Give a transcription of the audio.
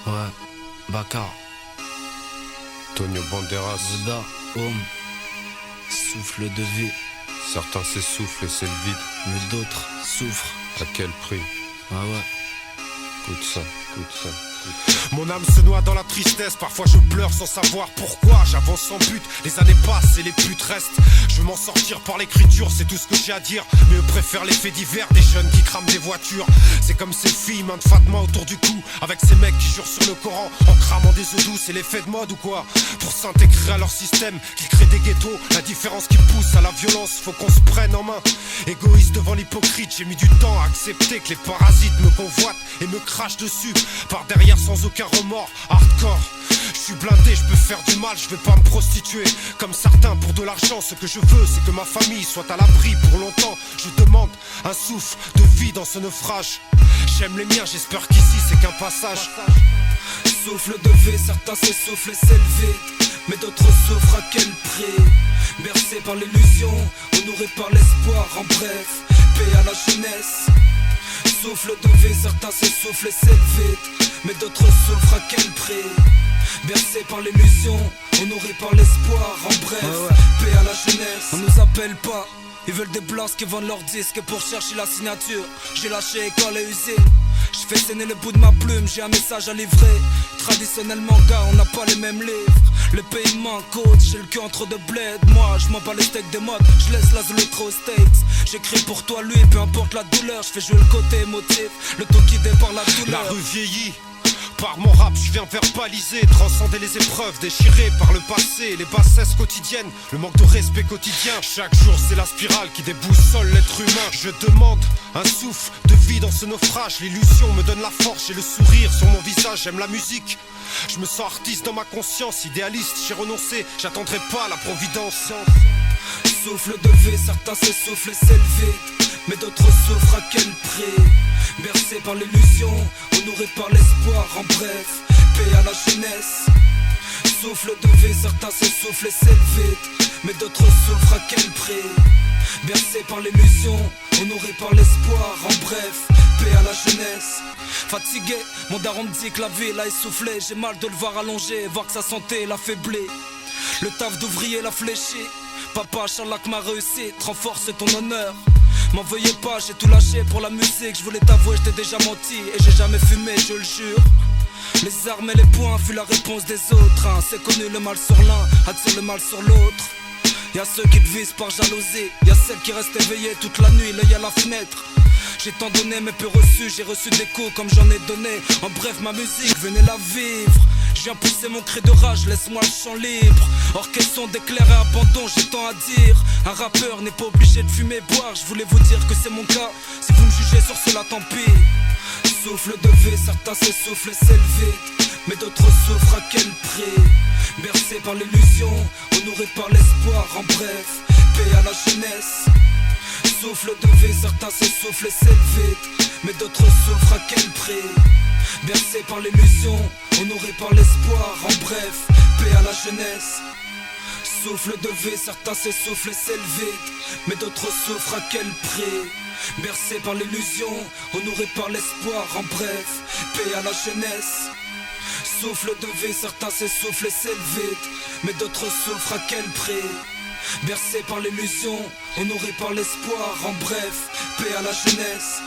Ouais, Bakar, Tonio Banderas, Zoda, Homme, souffle de vie, certains s'essoufflent et c'est le vide. mais d'autres souffrent. À quel prix? Ah ouais. Écoute ça, écoute ça. Mon âme se noie dans la tristesse, parfois je pleure sans savoir pourquoi. J'avance sans but, les années passent et les putes restent. Je veux m'en sortir par l'écriture, c'est tout ce que j'ai à dire. Mais eux préfèrent les faits divers des jeunes qui crament des voitures. C'est comme ces filles, main de Fatma autour du cou, avec ces mecs qui jurent sur le Coran en cramant des eaux douces. C'est l'effet de mode ou quoi? Pour s'intégrer à leur système qui crée des ghettos. La différence qui pousse à la violence, faut qu'on se prenne en main. Égoïste devant l'hypocrite, j'ai mis du temps à accepter que les parasites me convoitent et me crachent dessus par derrière sans aucun remords. Hardcore, je suis blindé, je peux faire du mal, je vais pas me prostituer comme certains pour de l'argent. Ce que je veux, c'est que ma famille soit à l'abri pour longtemps. Je demande un souffle de vie dans ce naufrage. J'aime les miens, j'espère qu'ici c'est qu'un passage. Souffle de vie, certains s'essoufflent et s'élèvent, mais d'autres souffrent à quel prix? Bercés par l'illusion, honorés par l'espoir, en bref, paix à la jeunesse. Souffle de vie, certains s'essoufflent et s'élèvent, mais d'autres souffrent à quel prix? Bercés par l'illusion, honorés par l'espoir, en bref, paix à la jeunesse. On nous appelle pas, ils veulent des blancs qui vendent leurs disques pour chercher la signature. J'ai lâché école et usine, je fais saigner le bout de ma plume, j'ai un message à livrer. Traditionnellement gars, on n'a pas les mêmes livres. Le pays manque côte, j'ai le cul entre deux bleds. Moi, je m'en bats les steaks des modes, je laisse la zone trop aux States. J'écris pour toi lui, peu importe la douleur. Je fais jouer le côté émotif, le tout guidé par la douleur. La rue vieillit, par mon rap je viens verbaliser, transcender les épreuves, déchirées par le passé, les bassesses quotidiennes, le manque de respect quotidien. Chaque jour c'est la spirale qui déboussole l'être humain. Je demande un souffle de vie dans ce naufrage. L'illusion me donne la force et le sourire sur mon visage. J'aime la musique, je me sens artiste dans ma conscience. Idéaliste, j'ai renoncé, j'attendrai pas la providence. Souffle de vie, certains s'essoufflent et s'élèvent, mais d'autres souffrent à quel prix? Bercés par l'illusion, honorés par l'espoir, en bref, paix à la jeunesse. Souffle de vie, certains s'essoufflent et s'élèvent, mais d'autres souffrent à quel prix? Bercés par l'illusion, honorés par l'espoir, en bref, paix à la jeunesse. Fatigué, mon daron me dit que la vie l'a essoufflé. J'ai mal de le voir allongé, voir que sa santé l'affaiblit. Le taf d'ouvrier l'a fléchi. Papa, Charlac m'a réussi, renforce ton honneur. M'en veuillez pas, j'ai tout lâché pour la musique. Je voulais t'avouer, j't'ai déjà menti et j'ai jamais fumé, je le jure. Les armes et les poings fut la réponse des autres, hein. C'est connu, le mal sur l'un attire le mal sur l'autre. Y'a ceux qui te visent par jalousie, y'a celles qui restent éveillées toute la nuit, l'œil à la fenêtre. J'ai tant donné mais peu reçu, j'ai reçu des coups comme j'en ai donné. En bref, ma musique, venez la vivre. Je viens pousser mon cri de rage, laisse-moi le champ libre. Orchestration d'éclair et abandon, j'ai tant à dire. Un rappeur n'est pas obligé de fumer, boire. Je voulais vous dire que c'est mon cas. Si vous me jugez sur cela, tant pis. Souffle de vie, certains s'essoufflent et s'élèvent, mais d'autres souffrent à quel prix? Bercés par l'illusion, honorés par l'espoir, en bref, paix à la jeunesse. Souffle de vie, certains s'essoufflent et s'élèvent, mais d'autres souffrent à quel prix? Bercés par l'illusion, honorés par l'espoir, en bref, paix à la jeunesse. Souffle de vie, certains s'essoufflent et s'élèvent, mais d'autres souffrent à quel prix? Bercés par l'illusion, honorés par l'espoir, en bref, paix à la jeunesse. Souffle de vie, certains s'essoufflent et s'élèvent, mais d'autres souffrent à quel prix? Bercés par l'illusion, honorés par l'espoir, en bref, paix à la jeunesse.